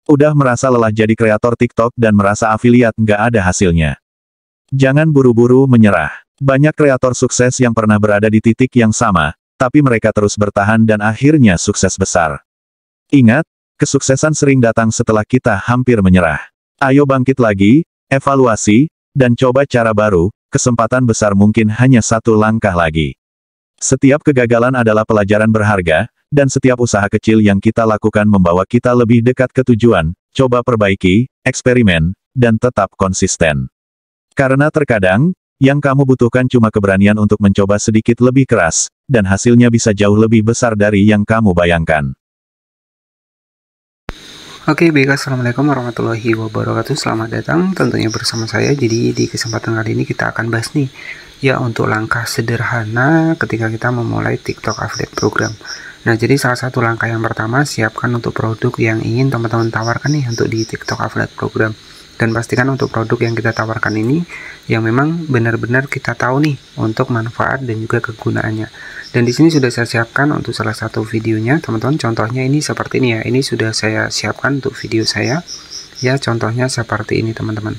Udah merasa lelah jadi kreator TikTok dan merasa afiliat nggak ada hasilnya? Jangan buru-buru menyerah. Banyak kreator sukses yang pernah berada di titik yang sama, tapi mereka terus bertahan dan akhirnya sukses besar. Ingat, kesuksesan sering datang setelah kita hampir menyerah. Ayo bangkit lagi, evaluasi, dan coba cara baru, kesempatan besar mungkin hanya satu langkah lagi. Setiap kegagalan adalah pelajaran berharga, dan setiap usaha kecil yang kita lakukan membawa kita lebih dekat ke tujuan. Coba perbaiki, eksperimen, dan tetap konsisten. Karena terkadang, yang kamu butuhkan cuma keberanian untuk mencoba sedikit lebih keras, dan hasilnya bisa jauh lebih besar dari yang kamu bayangkan. Oke, baik, assalamualaikum warahmatullahi wabarakatuh. Selamat datang tentunya bersama saya. Jadi di kesempatan kali ini kita akan bahas nih, ya, untuk langkah sederhana ketika kita memulai TikTok Affiliate Program. Nah, jadi salah satu langkah yang pertama, siapkan untuk produk yang ingin teman-teman tawarkan nih untuk di TikTok Affiliate Program. Dan pastikan untuk produk yang kita tawarkan ini yang memang benar-benar kita tahu nih untuk manfaat dan juga kegunaannya. Dan di sini sudah saya siapkan untuk salah satu videonya, teman-teman. Contohnya ini seperti ini ya. Ini sudah saya siapkan untuk video saya. Ya, contohnya seperti ini, teman-teman.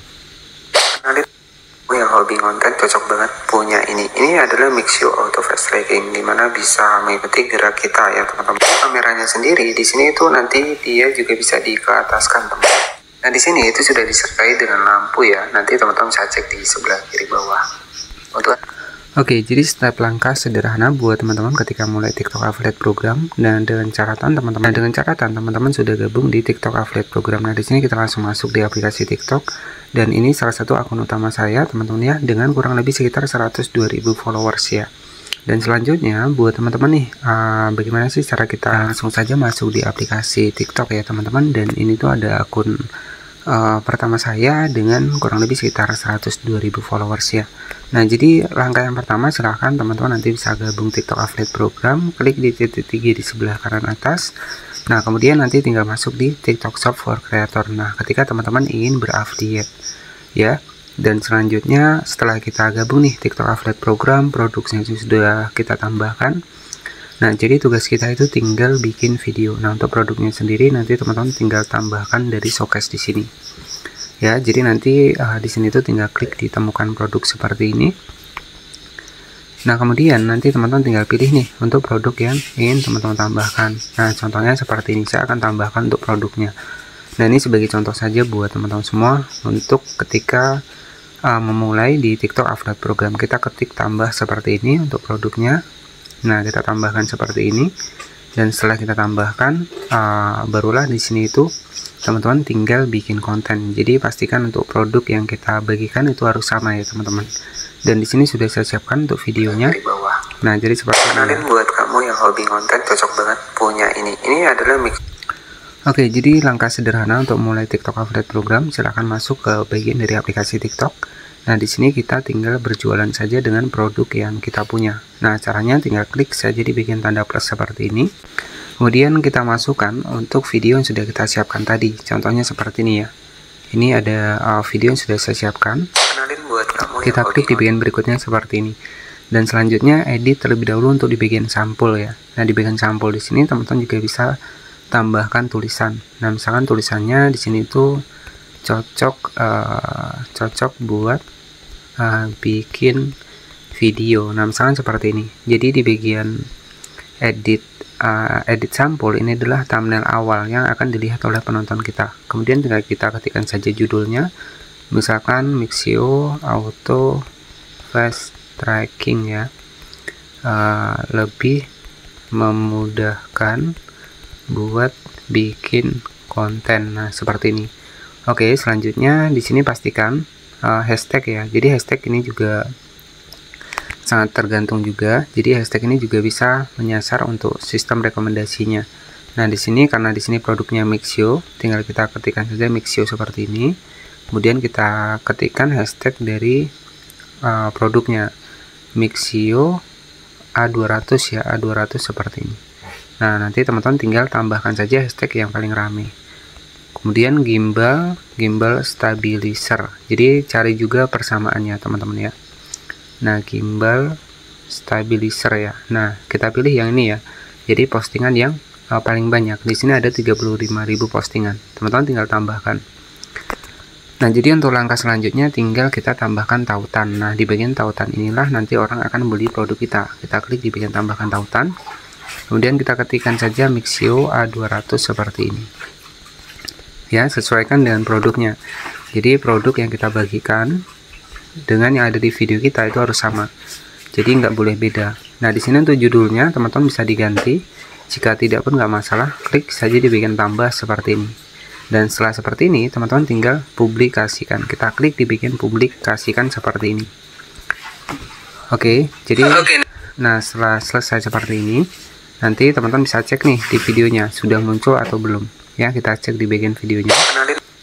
Yang hobi konten cocok banget punya ini. Ini adalah Mixio Auto Fast Tracking, dimana bisa mengikuti gerak kita ya, teman-teman. Kameranya sendiri di sini itu nanti dia juga bisa dikeataskan, teman-teman. Nah, di sini itu sudah disertai dengan lampu ya. Nanti teman-teman bisa cek di sebelah kiri bawah. Oke, jadi step langkah sederhana buat teman-teman ketika mulai TikTok Affiliate Program, dan dengan catatan teman-teman sudah gabung di TikTok Affiliate Program. Nah, di sini kita langsung masuk di aplikasi TikTok, dan ini salah satu akun utama saya, teman-teman ya, dengan kurang lebih sekitar 102.000 followers ya. Dan selanjutnya buat teman-teman nih, bagaimana sih cara kita langsung saja masuk di aplikasi TikTok ya, teman-teman. Dan ini tuh ada akun pertama saya dengan kurang lebih sekitar 102.000 followers ya. Nah, jadi langkah yang pertama, silahkan teman-teman nanti bisa gabung TikTok Affiliate Program, klik di titik 3 di sebelah kanan atas. Nah, kemudian nanti tinggal masuk di TikTok Shop for Creator. Nah, ketika teman-teman ingin berafiliate ya. Dan selanjutnya setelah kita gabung nih TikTok Affiliate Program, produknya sudah kita tambahkan. Nah, jadi tugas kita itu tinggal bikin video. Nah, untuk produknya sendiri nanti teman-teman tinggal tambahkan dari showcase di sini. Ya, jadi nanti di sini tuh tinggal klik ditemukan produk seperti ini. Nah, kemudian nanti teman-teman tinggal pilih nih untuk produk yang ingin teman-teman tambahkan. Nah, contohnya seperti ini, saya akan tambahkan untuk produknya. Nah, ini sebagai contoh saja buat teman-teman semua untuk ketika memulai di TikTok Affiliate Program. Kita ketik tambah seperti ini untuk produknya. Nah, kita tambahkan seperti ini, dan setelah kita tambahkan, barulah di sini itu teman-teman tinggal bikin konten. Jadi pastikan untuk produk yang kita bagikan itu harus sama ya, teman-teman. Dan di sini sudah saya siapkan untuk videonya. Nah, jadi seperti ini. Buat kamu yang hobi konten cocok banget punya ini. Ini adalah mix. Oke, jadi langkah sederhana untuk mulai TikTok Affiliate Program, silahkan masuk ke bagian dari aplikasi TikTok. Nah, di sini kita tinggal berjualan saja dengan produk yang kita punya. Nah, caranya tinggal klik saja di bagian tanda plus seperti ini. Kemudian kita masukkan untuk video yang sudah kita siapkan tadi. Contohnya seperti ini ya. Ini ada video yang sudah saya siapkan. Kita klik di bagian berikutnya seperti ini. Dan selanjutnya edit terlebih dahulu untuk di bagian sampul ya. Nah, di bagian sampul di sini teman-teman juga bisa tambahkan tulisan. Nah, misalkan tulisannya di sini tuh cocok buat bikin video. Nah, misalkan seperti ini. Jadi di bagian edit sampul ini adalah thumbnail awal yang akan dilihat oleh penonton kita. Kemudian tinggal kita ketikkan saja judulnya, misalkan Mixio Auto Fast Tracking ya, lebih memudahkan buat bikin konten. Nah, seperti ini. Oke, selanjutnya di sini pastikan hashtag ya. Jadi hashtag ini juga sangat tergantung juga. Jadi hashtag ini juga bisa menyasar untuk sistem rekomendasinya. Nah, di sini karena di sini produknya Mixio, tinggal kita ketikkan saja Mixio seperti ini. Kemudian kita ketikkan hashtag dari produknya Mixio A200 ya, A200 seperti ini. Nah, nanti teman-teman tinggal tambahkan saja hashtag yang paling rame. Kemudian gimbal stabilizer. Jadi cari juga persamaannya teman-teman ya. Nah, gimbal stabilizer ya. Nah, kita pilih yang ini ya. Jadi postingan yang paling banyak. Di sini ada 35.000 postingan. Teman-teman tinggal tambahkan. Nah, jadi untuk langkah selanjutnya tinggal kita tambahkan tautan. Nah, di bagian tautan inilah nanti orang akan beli produk kita. Kita klik di bagian tambahkan tautan. Kemudian kita ketikkan saja Mixio A200 seperti ini. Ya, sesuaikan dengan produknya. Jadi produk yang kita bagikan dengan yang ada di video kita itu harus sama. Jadi nggak boleh beda. Nah, di sini untuk judulnya teman-teman bisa diganti. Jika tidak pun nggak masalah, klik saja di bagian tambah seperti ini. Dan setelah seperti ini, teman-teman tinggal publikasikan. Kita klik di bagian publikasikan seperti ini. Oke, jadi nah setelah selesai seperti ini, nanti teman-teman bisa cek nih di videonya sudah muncul atau belum. Ya, kita cek di bagian videonya.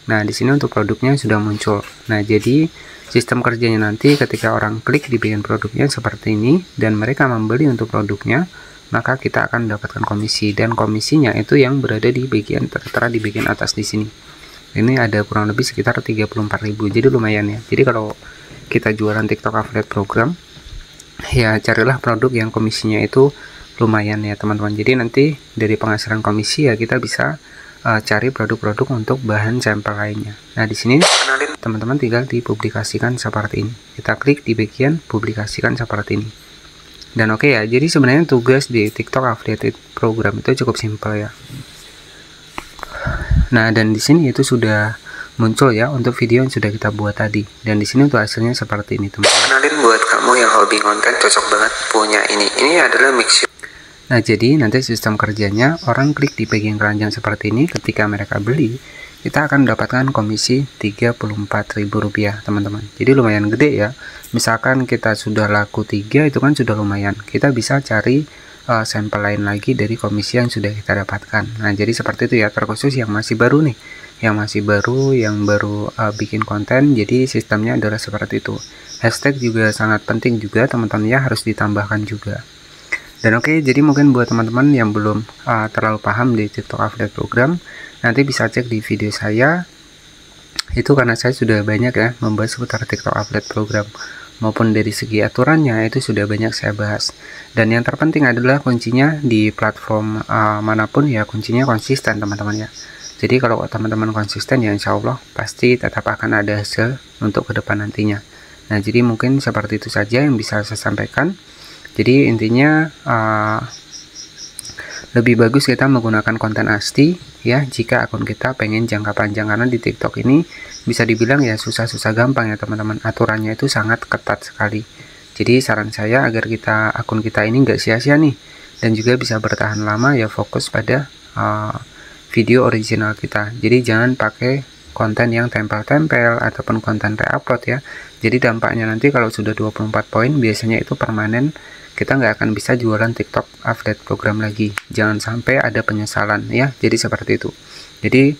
Nah, di sini untuk produknya sudah muncul. Nah, jadi sistem kerjanya nanti ketika orang klik di bagian produknya seperti ini dan mereka membeli untuk produknya, maka kita akan mendapatkan komisi, dan komisinya itu yang berada di bagian tertera di bagian atas di sini. Ini ada kurang lebih sekitar 34.000. Jadi lumayan ya. Jadi kalau kita jualan TikTok Affiliate Program, ya carilah produk yang komisinya itu lumayan ya teman-teman. Jadi nanti dari penghasilan komisi ya kita bisa cari produk-produk untuk bahan sampel lainnya. Nah, di sini teman-teman tinggal dipublikasikan seperti ini. Kita klik di bagian publikasikan seperti ini. Dan oke ya, jadi sebenarnya tugas di TikTok Affiliate Program itu cukup simpel ya. Nah, dan di sini itu sudah muncul ya untuk video yang sudah kita buat tadi. Dan di sini untuk hasilnya seperti ini teman-teman. Kenalin buat kamu yang hobi konten, cocok banget punya ini. Ini adalah Mixio. Nah, jadi nanti sistem kerjanya orang klik di bagian keranjang seperti ini, ketika mereka beli, kita akan mendapatkan komisi Rp34.000 teman-teman. Jadi lumayan gede ya. Misalkan kita sudah laku 3 itu kan sudah lumayan. Kita bisa cari sampel lain lagi dari komisi yang sudah kita dapatkan. Nah, jadi seperti itu ya, terkhusus yang masih baru nih. Yang baru bikin konten, jadi sistemnya adalah seperti itu. Hashtag juga sangat penting juga teman-teman ya, harus ditambahkan juga. Dan oke, jadi mungkin buat teman-teman yang belum terlalu paham di TikTok Affiliate Program, nanti bisa cek di video saya. Itu karena saya sudah banyak ya membahas seputar TikTok Affiliate Program, maupun dari segi aturannya itu sudah banyak saya bahas. Dan yang terpenting adalah kuncinya di platform manapun ya, kuncinya konsisten teman-teman ya. Jadi kalau teman-teman konsisten ya insya Allah pasti tetap akan ada hasil untuk ke depan nantinya. Nah, jadi mungkin seperti itu saja yang bisa saya sampaikan. Jadi intinya lebih bagus kita menggunakan konten asli ya jika akun kita pengen jangka panjang, karena di TikTok ini bisa dibilang ya susah-susah gampang ya teman-teman. Aturannya itu sangat ketat sekali. Jadi saran saya agar akun kita ini nggak sia-sia nih, dan juga bisa bertahan lama ya, fokus pada video original kita. Jadi jangan pakai konten yang tempel-tempel ataupun konten re-upload ya. Jadi dampaknya nanti kalau sudah 24 poin biasanya itu permanen, kita nggak akan bisa jualan TikTok Affiliate Program lagi. Jangan sampai ada penyesalan ya. Jadi seperti itu. Jadi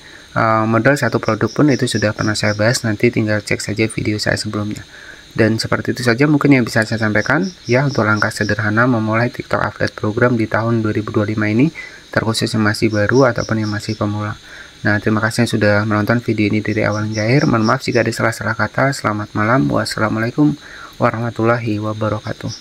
modal satu produk pun itu sudah pernah saya bahas, nanti tinggal cek saja video saya sebelumnya. Dan seperti itu saja mungkin yang bisa saya sampaikan ya untuk langkah sederhana memulai TikTok Affiliate Program di tahun 2025 ini, terkhusus yang masih baru ataupun yang masih pemula. Nah, terima kasih yang sudah menonton video ini dari awal hingga akhir. Mohon maaf jika ada salah-salah kata. Selamat malam. Wassalamualaikum warahmatullahi wabarakatuh.